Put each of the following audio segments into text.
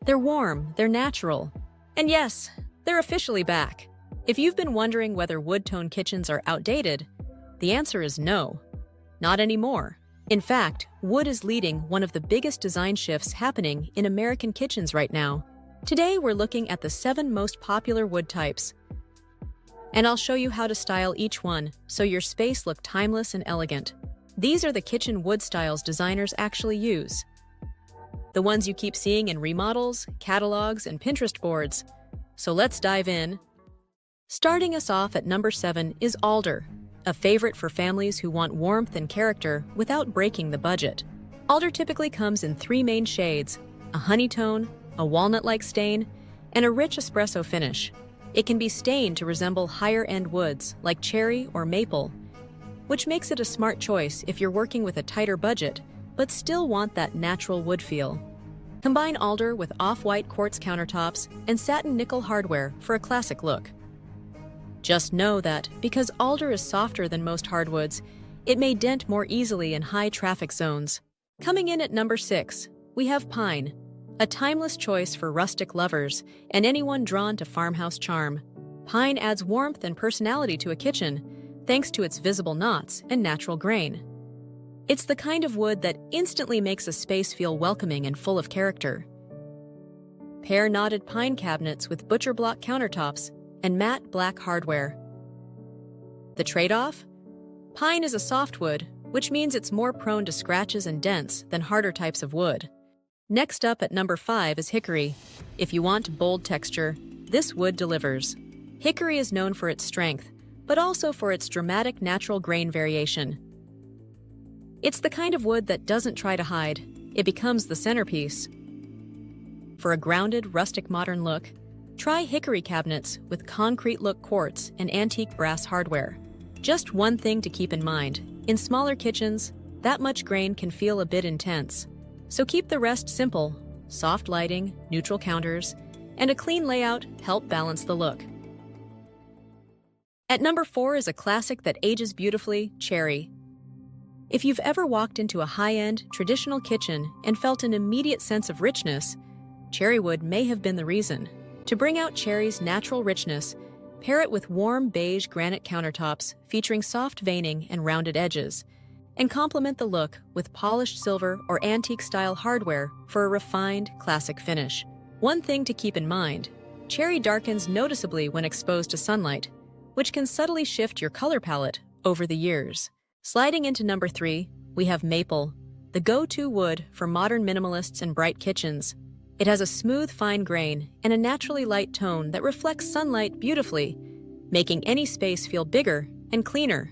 They're warm, they're natural. And yes, they're officially back. If you've been wondering whether wood-tone kitchens are outdated, the answer is no, not anymore. In fact, wood is leading one of the biggest design shifts happening in American kitchens right now. Today, we're looking at the 7 most popular wood types, and I'll show you how to style each one so your space looks timeless and elegant. These are the kitchen wood styles designers actually use. The ones you keep seeing in remodels, catalogs, and Pinterest boards. So let's dive in. Starting us off at number 7 is Alder, a favorite for families who want warmth and character without breaking the budget. Alder typically comes in 3 main shades: a honey tone, a walnut-like stain, and a rich espresso finish. It can be stained to resemble higher-end woods like cherry or maple, which makes it a smart choice if you're working with a tighter budget but still want that natural wood feel. Combine Alder with off-white quartz countertops and satin nickel hardware for a classic look. Just know that because Alder is softer than most hardwoods, it may dent more easily in high traffic zones. Coming in at number 6, we have Pine, a timeless choice for rustic lovers and anyone drawn to farmhouse charm. Pine adds warmth and personality to a kitchen thanks to its visible knots and natural grain. It's the kind of wood that instantly makes a space feel welcoming and full of character. Pair knotted pine cabinets with butcher block countertops and matte black hardware. The trade-off? Pine is a softwood, which means it's more prone to scratches and dents than harder types of wood. Next up at number 5 is Hickory. If you want bold texture, this wood delivers. Hickory is known for its strength, but also for its dramatic natural grain variation. It's the kind of wood that doesn't try to hide, it becomes the centerpiece. For a grounded, rustic modern look, try Hickory cabinets with concrete look quartz and antique brass hardware. Just one thing to keep in mind: in smaller kitchens, that much grain can feel a bit intense. So keep the rest simple: soft lighting, neutral counters, and a clean layout help balance the look. At number 4 is a classic that ages beautifully, Cherry. If you've ever walked into a high-end, traditional kitchen and felt an immediate sense of richness, cherry wood may have been the reason. To bring out cherry's natural richness, pair it with warm beige granite countertops featuring soft veining and rounded edges, and complement the look with polished silver or antique-style hardware for a refined, classic finish. One thing to keep in mind: cherry darkens noticeably when exposed to sunlight, which can subtly shift your color palette over the years. Sliding into number 3, we have Maple, the go-to wood for modern minimalists and bright kitchens. It has a smooth, fine grain and a naturally light tone that reflects sunlight beautifully, making any space feel bigger and cleaner.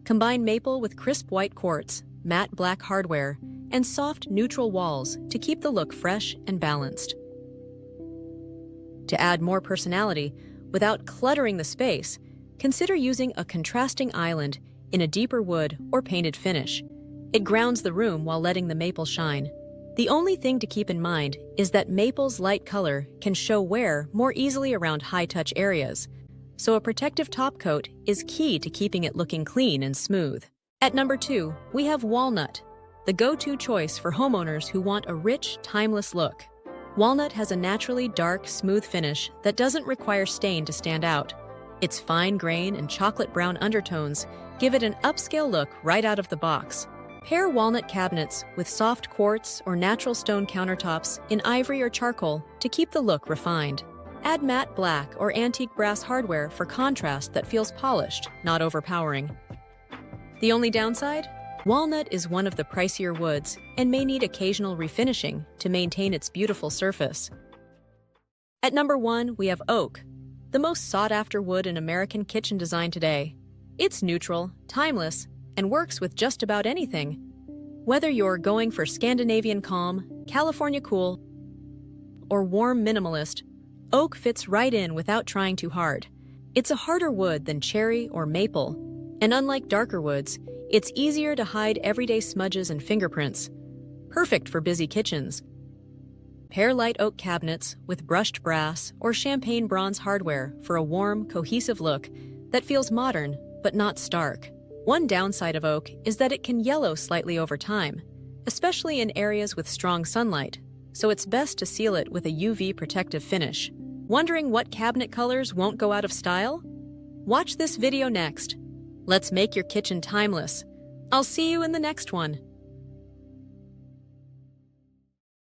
Combine maple with crisp white quartz, matte black hardware, and soft, neutral walls to keep the look fresh and balanced. To add more personality, without cluttering the space, consider using a contrasting island in a deeper wood or painted finish. It grounds the room while letting the maple shine. The only thing to keep in mind is that maple's light color can show wear more easily around high-touch areas, so a protective top coat is key to keeping it looking clean and smooth. At number 2, we have Walnut, the go-to choice for homeowners who want a rich, timeless look. Walnut has a naturally dark, smooth finish that doesn't require stain to stand out. Its fine grain and chocolate brown undertones give it an upscale look right out of the box. Pair walnut cabinets with soft quartz or natural stone countertops in ivory or charcoal to keep the look refined. Add matte black or antique brass hardware for contrast that feels polished, not overpowering. The only downside? Walnut is one of the pricier woods and may need occasional refinishing to maintain its beautiful surface. At number 1, we have Oak, the most sought-after wood in American kitchen design today. It's neutral, timeless, and works with just about anything. Whether you're going for Scandinavian calm, California cool, or warm minimalist, Oak fits right in without trying too hard. It's a harder wood than cherry or maple, and unlike darker woods, it's easier to hide everyday smudges and fingerprints. Perfect for busy kitchens. Pair light oak cabinets with brushed brass or champagne bronze hardware for a warm, cohesive look that feels modern but not stark. One downside of oak is that it can yellow slightly over time, especially in areas with strong sunlight, so it's best to seal it with a UV protective finish. Wondering what cabinet colors won't go out of style? Watch this video next. Let's make your kitchen timeless. I'll see you in the next one.